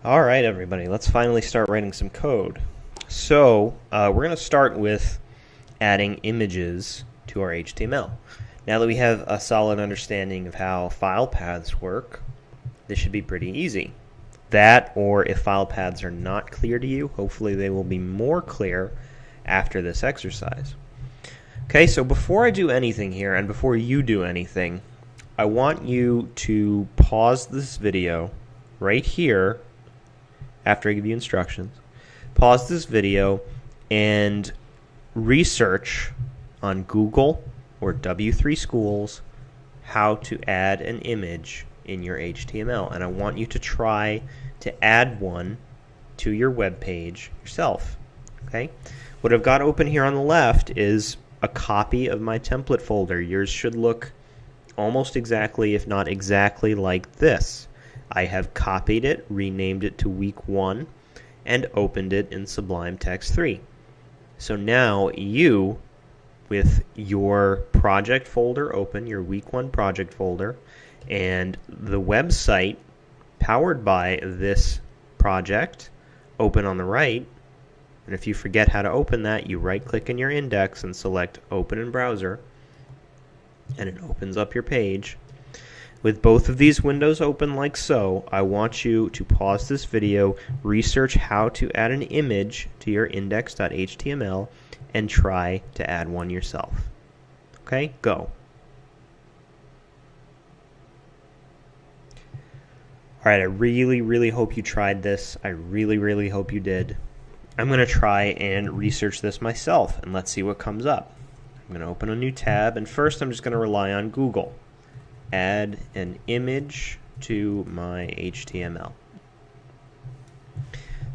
All right, everybody, let's finally start writing some code. So we're going to start with adding images to our HTML. Now that we have a solid understanding of how file paths work, this should be pretty easy. That, or if file paths are not clear to you, hopefully they will be more clear after this exercise. Okay, so before I do anything here, and before you do anything, I want you to pause this video right here after I give you instructions. Pause this video and research on Google or W3 Schools how to add an image in your HTML. And I want you to try to add one to your web page yourself. Okay? What I've got open here on the left is a copy of my template folder. Yours should look almost exactly, if not exactly, like this. I have copied it, renamed it to week 1, and opened it in Sublime Text 3. So now you, with your project folder open, your week 1 project folder, and the website powered by this project open on the right, and if you forget how to open that, you right-click in your index and select Open in Browser, and it opens up your page. With both of these windows open like so, I want you to pause this video, research how to add an image to your index.html, and try to add one yourself. Okay, go. Alright, I really hope you tried this. I really hope you did. I'm going to try and research this myself, and let's see what comes up. I'm going to open a new tab, and first I'm just going to rely on Google. Add an image to my HTML.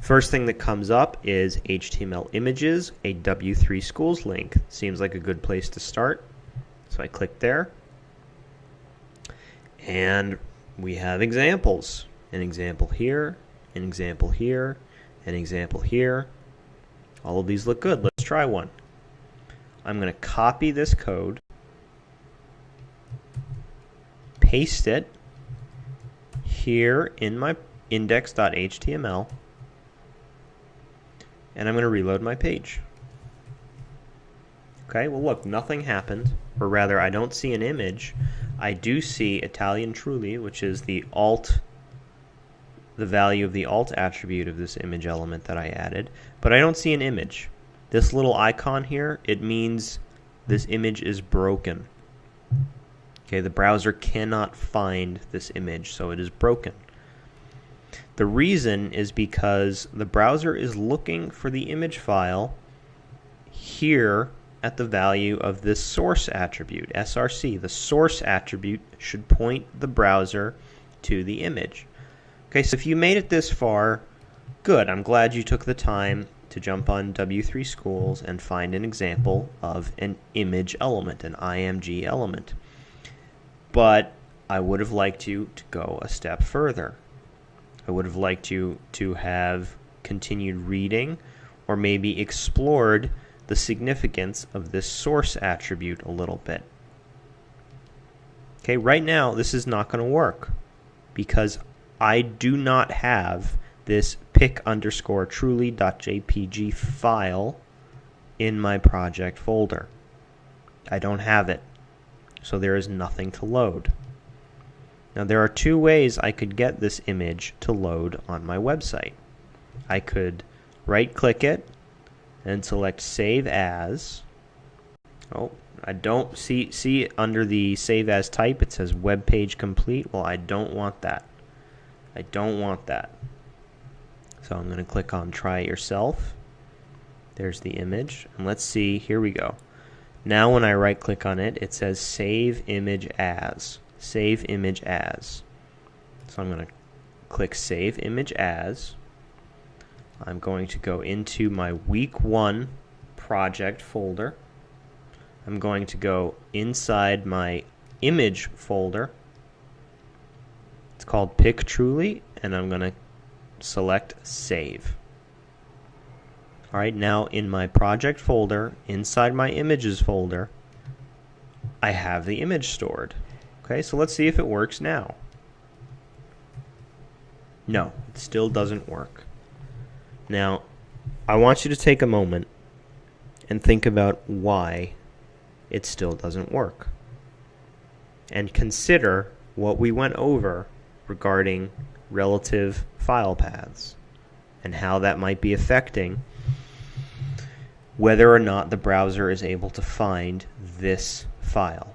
First thing that comes up is HTML images, a W3 Schools link. Seems like a good place to start. So I click there. And we have examples. An example here, an example here, an example here. All of these look good. Let's try one. I'm going to copy this code, paste it here in my index.html, and I'm going to reload my page. Okay, well look, nothing happened, or rather I don't see an image. I do see Italian Truly, which is the value of the alt attribute of this image element that I added, but I don't see an image. This little icon here, it means this image is broken. Okay, the browser cannot find this image, so it is broken. The reason is because the browser is looking for the image file here at the value of this source attribute, src. The source attribute should point the browser to the image. Okay, so if you made it this far, good. I'm glad you took the time to jump on W3 Schools and find an example of an image element, an IMG element. But I would have liked you to go a step further. I would have liked you to have continued reading or maybe explored the significance of this source attribute a little bit. Okay, right now this is not going to work because I do not have this pic_truly.jpg file in my project folder. I don't have it. So there is nothing to load. Now there are two ways I could get this image to load on my website. I could right-click it and select Save As. Oh, I don't see under the Save As type it says Web Page Complete. Well, I don't want that. I don't want that. So I'm going to click on Try It Yourself. There's the image. And let's see, here we go. Now when I right-click on it, it says Save Image As. Save Image As. So I'm going to click Save Image As. I'm going to go into my Week 1 project folder. I'm going to go inside my image folder. It's called Pic Truly, and I'm going to select Save. Alright, now in my project folder, inside my images folder, I have the image stored. Okay, so let's see if it works now. No, it still doesn't work. Now, I want you to take a moment and think about why it still doesn't work. And consider what we went over regarding relative file paths and how that might be affecting whether or not the browser is able to find this file.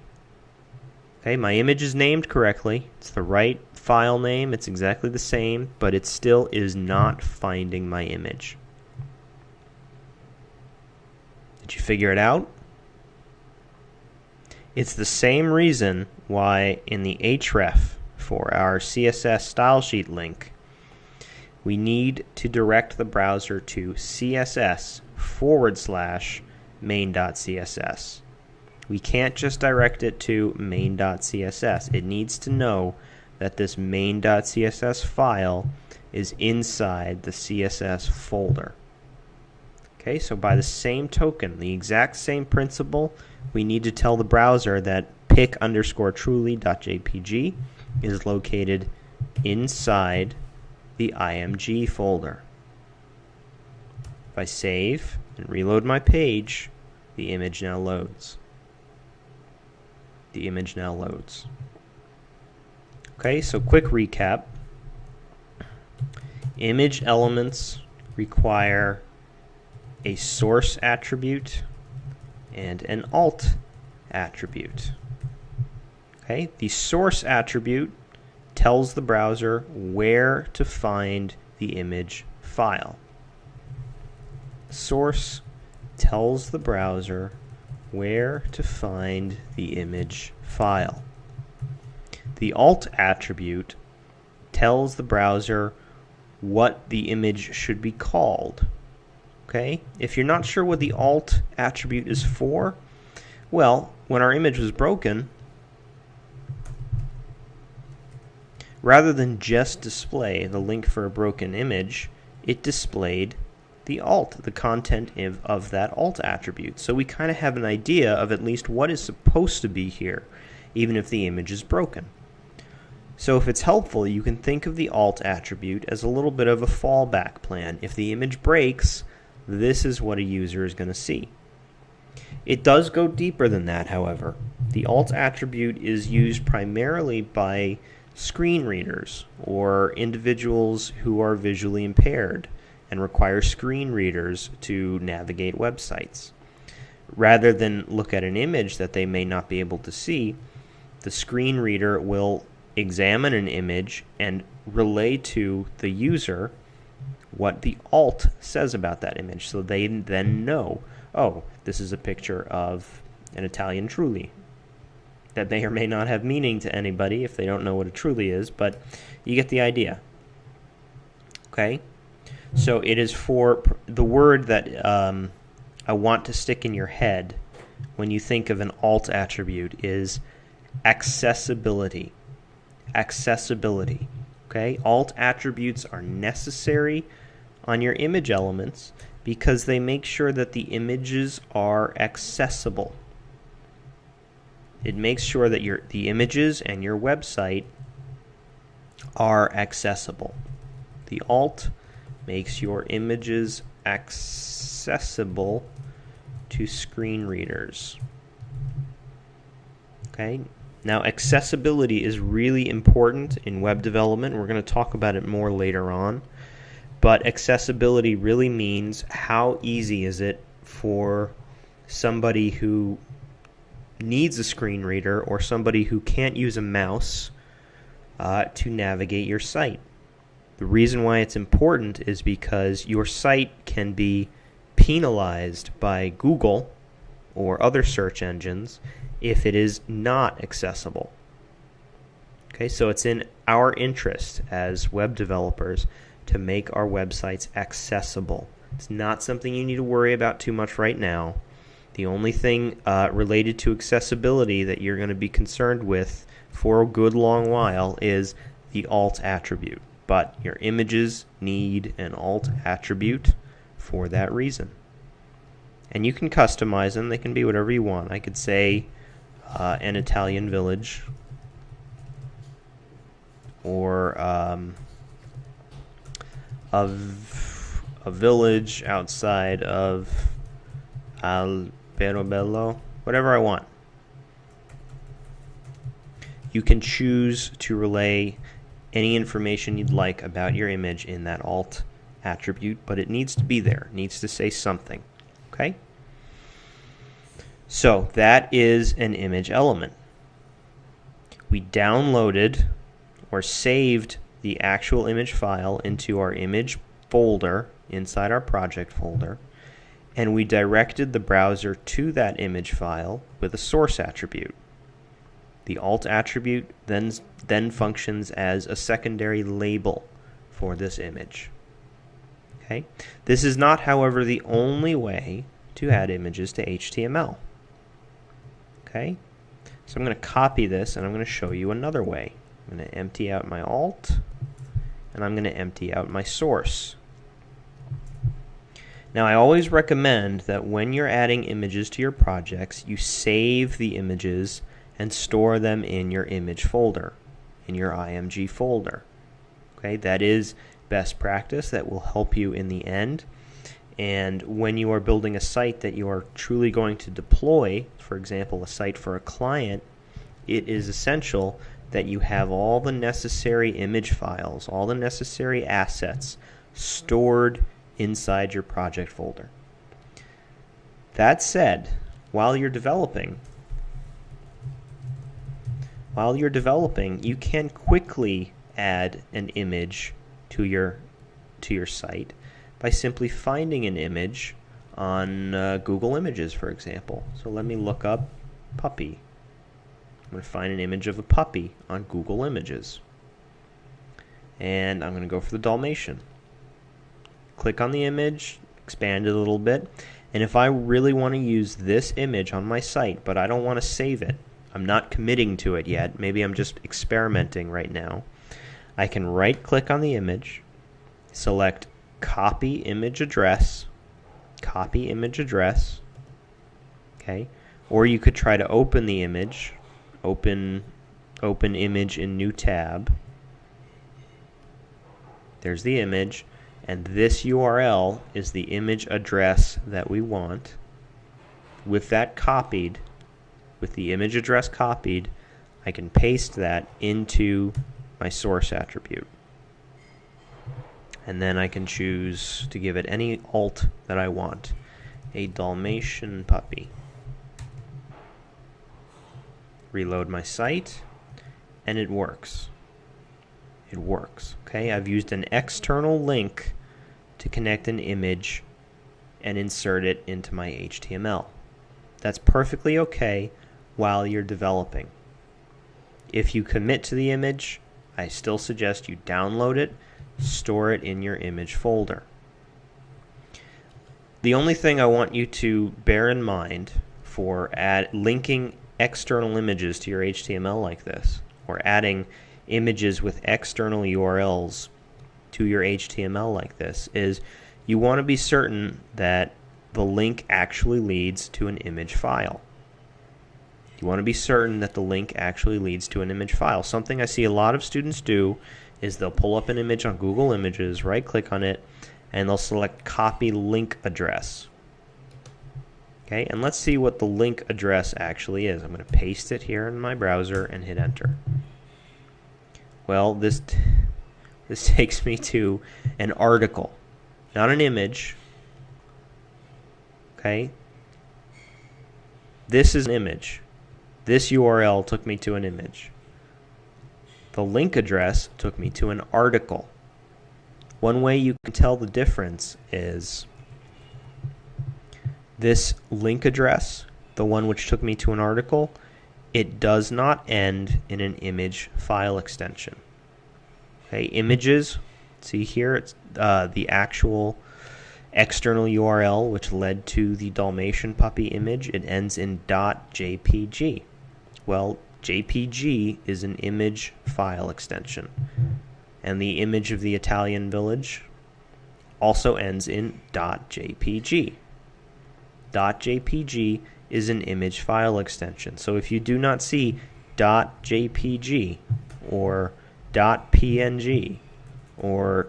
Okay, my image is named correctly. It's the right file name. It's exactly the same, but it still is not finding my image. Did you figure it out? It's the same reason why in the href for our CSS style sheet link, we need to direct the browser to css/main.css. We can't just direct it to main.css. It needs to know that this main.css file is inside the CSS folder. Okay, so by the same token, the exact same principle, we need to tell the browser that pic_truly.jpg is located inside the img folder. If I save and reload my page, the image now loads. The image now loads. Okay, so quick recap. Image elements require a source attribute and an alt attribute. Okay, the source attribute tells the browser where to find the image file. Source tells the browser where to find the image file. The alt attribute tells the browser what the image should be called. Okay? If you're not sure what the alt attribute is for, well, when our image was broken, rather than just display the link for a broken image, it displayed the content of that alt attribute. So we kind of have an idea of at least what is supposed to be here, even if the image is broken. So if it's helpful, you can think of the alt attribute as a little bit of a fallback plan. If the image breaks, this is what a user is going to see. It does go deeper than that, however. The alt attribute is used primarily by screen readers or individuals who are visually impaired and require screen readers to navigate websites. Rather than look at an image that they may not be able to see, the screen reader will examine an image and relay to the user what the alt says about that image, so they then know, oh, this is a picture of an Italian Truly. That may or may not have meaning to anybody if they don't know what a Truly is, but you get the idea. Okay? So it is for the word that I want to stick in your head when you think of an alt attribute is accessibility. Accessibility. Okay? Alt attributes are necessary on your image elements because they make sure that the images are accessible. It makes sure that the images and your website are accessible. The alt makes your images accessible to screen readers. Okay? Now, accessibility is really important in web development. We're going to talk about it more later on. But accessibility really means how easy is it for somebody who needs a screen reader or somebody who can't use a mouse to navigate your site. The reason why it's important is because your site can be penalized by Google or other search engines if it is not accessible. Okay, so it's in our interest as web developers to make our websites accessible. It's not something you need to worry about too much right now. The only thing related to accessibility that you're going to be concerned with for a good long while is the alt attribute. But your images need an alt attribute for that reason. And you can customize them. They can be whatever you want. I could say an Italian village or a village outside of Alberobello, whatever I want. You can choose to relay any information you'd like about your image in that alt attribute, but it needs to be there. It needs to say something. Okay? So that is an image element. We downloaded or saved the actual image file into our image folder inside our project folder, and we directed the browser to that image file with a source attribute. The alt attribute then functions as a secondary label for this image. Okay? This is not, however, the only way to add images to HTML. Okay? So I'm going to copy this and I'm going to show you another way. I'm going to empty out my alt and I'm going to empty out my source. Now, I always recommend that when you're adding images to your projects, you save the images and store them in your image folder, in your IMG folder. Okay, that is best practice. That will help you in the end. And when you are building a site that you are truly going to deploy, for example, a site for a client, it is essential that you have all the necessary image files, all the necessary assets stored inside your project folder. That said, while you're developing, you can quickly add an image to your site by simply finding an image on Google Images, for example. So let me look up puppy. I'm going to find an image of a puppy on Google Images. And I'm going to go for the Dalmatian. Click on the image, expand it a little bit, and if I really want to use this image on my site, but I don't want to save it, I'm not committing to it yet, maybe I'm just experimenting right now, I can right-click on the image, select Copy Image Address, okay, or you could try to open the image, open image in new tab. There's the image, and this URL is the image address that we want. With that copied, with the image address copied, I can paste that into my source attribute. And then I can choose to give it any alt that I want. A Dalmatian puppy. Reload my site, and it works. It works. Okay, I've used an external link to connect an image and insert it into my HTML. That's perfectly okay while you're developing. If you commit to the image, I still suggest you download it, store it in your image folder. The only thing I want you to bear in mind for linking external images to your HTML like this, or adding images with external URLs to your HTML like this, is you want to be certain that the link actually leads to an image file. You want to be certain that the link actually leads to an image file. Something I see a lot of students do is they'll pull up an image on Google Images, right-click on it, and they'll select Copy Link Address. Okay, and let's see what the link address actually is. I'm going to paste it here in my browser and hit Enter. Well, this takes me to an article, not an image. Okay, this is an image. This URL took me to an image. The link address took me to an article. One way you can tell the difference is this link address, the one which took me to an article, it does not end in an image file extension. Okay, images, see here, it's the actual external URL which led to the Dalmatian puppy image, it ends in .jpg. Well, JPG is an image file extension. And the image of the Italian village also ends in .jpg. .jpg is an image file extension. So if you do not see .jpg or .png or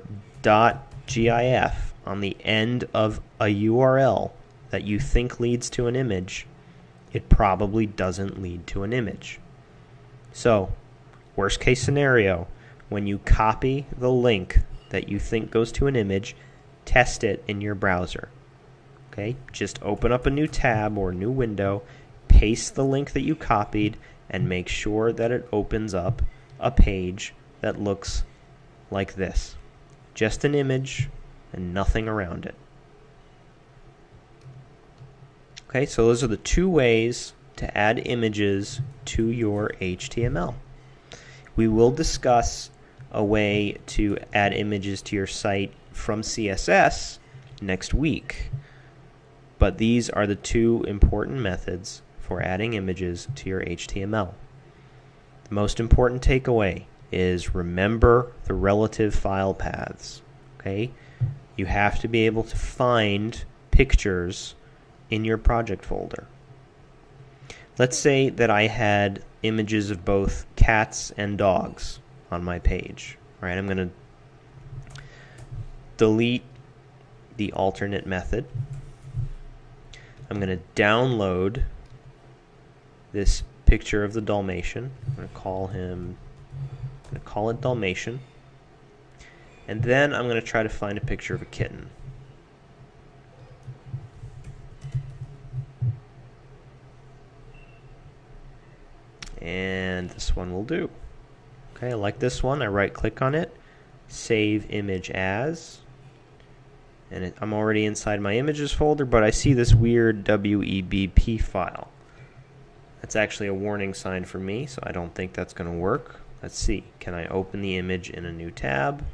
GIF on the end of a URL that you think leads to an image, it probably doesn't lead to an image. So, worst case scenario, when you copy the link that you think goes to an image, test it in your browser. Okay, just open up a new tab or a new window, paste the link that you copied, and make sure that it opens up a page that looks like this. Just an image and nothing around it. Okay, so those are the two ways to add images to your HTML. We will discuss a way to add images to your site from CSS next week. But these are the two important methods for adding images to your HTML. The most important takeaway is remember the relative file paths. Okay? You have to be able to find pictures in your project folder. Let's say that I had images of both cats and dogs on my page. All right, I'm going to delete the alternate method. I'm going to download this picture of the Dalmatian. I'm going to call it Dalmatian. And then I'm going to try to find a picture of a kitten. And this one will do. Okay, I like this one. I right click on it, save image as. And I'm already inside my images folder, but I see this weird WEBP file. That's actually a warning sign for me, so I don't think that's going to work. Let's see. Can I open the image in a new tab?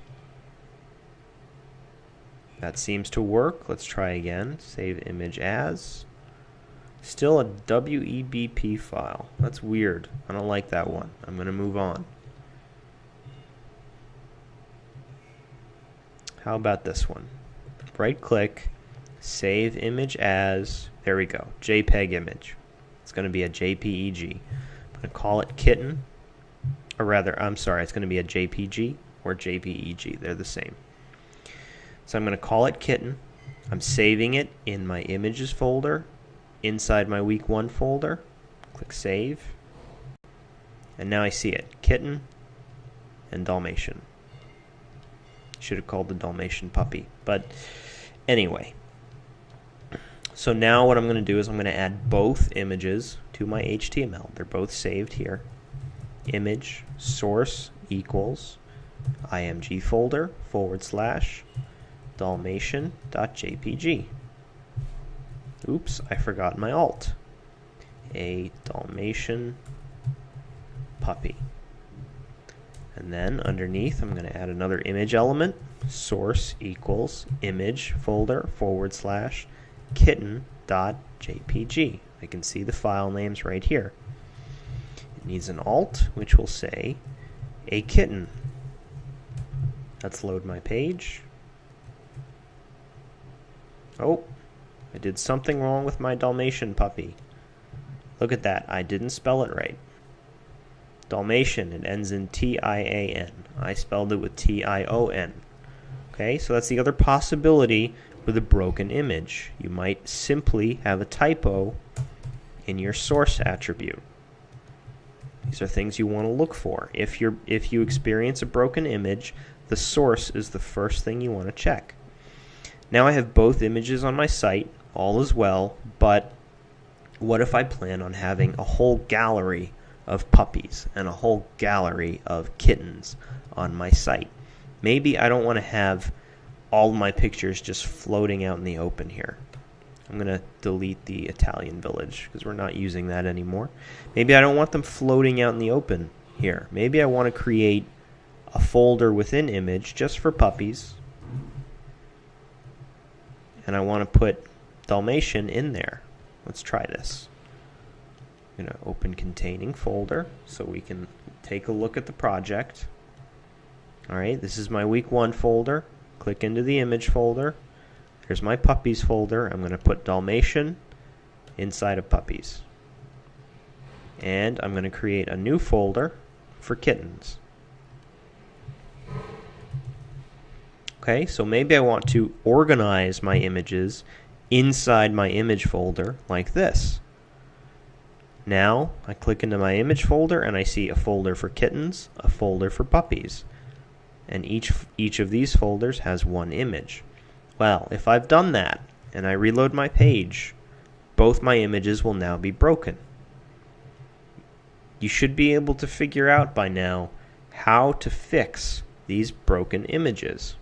That seems to work. Let's try again. Save image as. Still a WEBP file. That's weird. I don't like that one. I'm going to move on. How about this one? Right click, save image as, there we go, JPEG image. It's going to be a JPEG. I'm going to call it kitten, or rather, I'm sorry, it's going to be a JPG or JPEG. They're the same. So I'm going to call it kitten. I'm saving it in my images folder, inside my week 1 folder. Click save. And now I see it, kitten and Dalmatian. Should have called the Dalmatian puppy, but anyway. So now what I'm going to do is I'm going to add both images to my HTML. They're both saved here. Image source equals img folder / dalmatian.jpg. Oops, I forgot my alt. A Dalmatian puppy. And then underneath, I'm going to add another image element. Source equals image folder / kitten.jpg. I can see the file names right here. It needs an alt, which will say a kitten. Let's load my page. Oh, I did something wrong with my Dalmatian puppy. Look at that. I didn't spell it right. Dalmatian, it ends in T-I-A-N. I spelled it with T-I-O-N. Okay, so that's the other possibility with a broken image. You might simply have a typo in your source attribute. These are things you want to look for. If you experience a broken image, the source is the first thing you want to check. Now I have both images on my site, all is well, but what if I plan on having a whole gallery of puppies and a whole gallery of kittens on my site? Maybe I don't want to have all my pictures just floating out in the open here. I'm going to delete the Italian village because we're not using that anymore. Maybe I don't want them floating out in the open here. Maybe I want to create a folder within image just for puppies, and I want to put Dalmatian in there. Let's try this. I'm going to open containing folder so we can take a look at the project. Alright, this is my week 1 folder. Click into the image folder. Here's my puppies folder. I'm going to put Dalmatian inside of puppies. And I'm going to create a new folder for kittens. Okay, so maybe I want to organize my images inside my image folder like this. Now I click into my image folder and I see a folder for kittens, a folder for puppies. And each of these folders has one image. Well, if I've done that and I reload my page, both my images will now be broken. You should be able to figure out by now how to fix these broken images.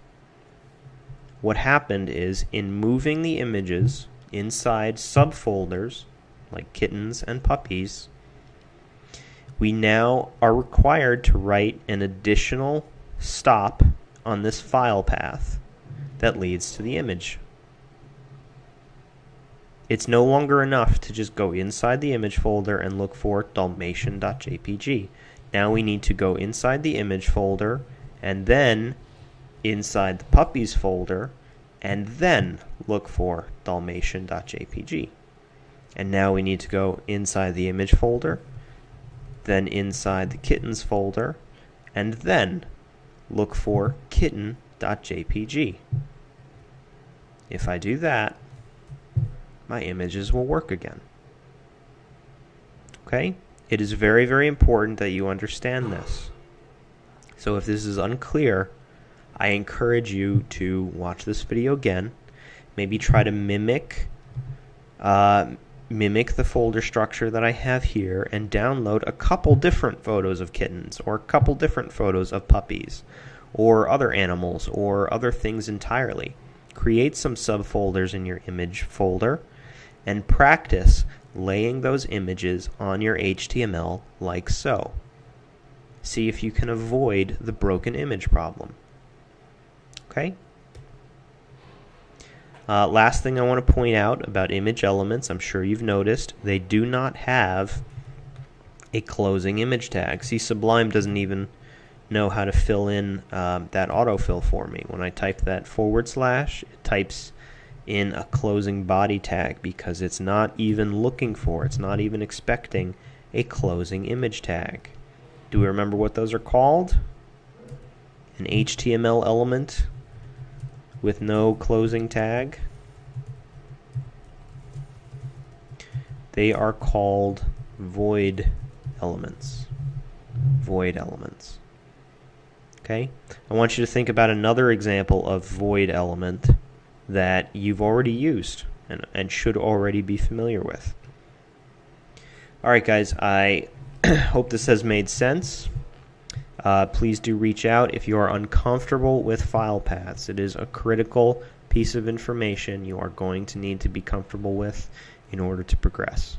What happened is, in moving the images inside subfolders like kittens and puppies, we now are required to write an additional stop on this file path that leads to the image. It's no longer enough to just go inside the image folder and look for Dalmatian.jpg. Now we need to go inside the image folder and then inside the puppies folder and then look for Dalmatian.jpg. And now we need to go inside the image folder, then inside the kittens folder, and then look for kitten.jpg. If I do that, my images will work again. Okay? It is very, very important that you understand this. So if this is unclear, I encourage you to watch this video again. Maybe try to mimic the folder structure that I have here and download a couple different photos of kittens or a couple different photos of puppies or other animals or other things entirely. Create some subfolders in your image folder and practice laying those images on your HTML like so. See if you can avoid the broken image problem. Okay? Last thing I want to point out about image elements, I'm sure you've noticed, they do not have a closing image tag. See, Sublime doesn't even know how to fill in that autofill for me. When I type that / it types in a closing body tag because it's not even looking for, it's not even expecting a closing image tag. Do we remember what those are called? An HTML element with no closing tag? They are called void elements. Void elements. Okay? I want you to think about another example of void element that you've already used and should already be familiar with. Alright guys, I hope this has made sense. Please do reach out if you are uncomfortable with file paths. It is a critical piece of information you are going to need to be comfortable with in order to progress.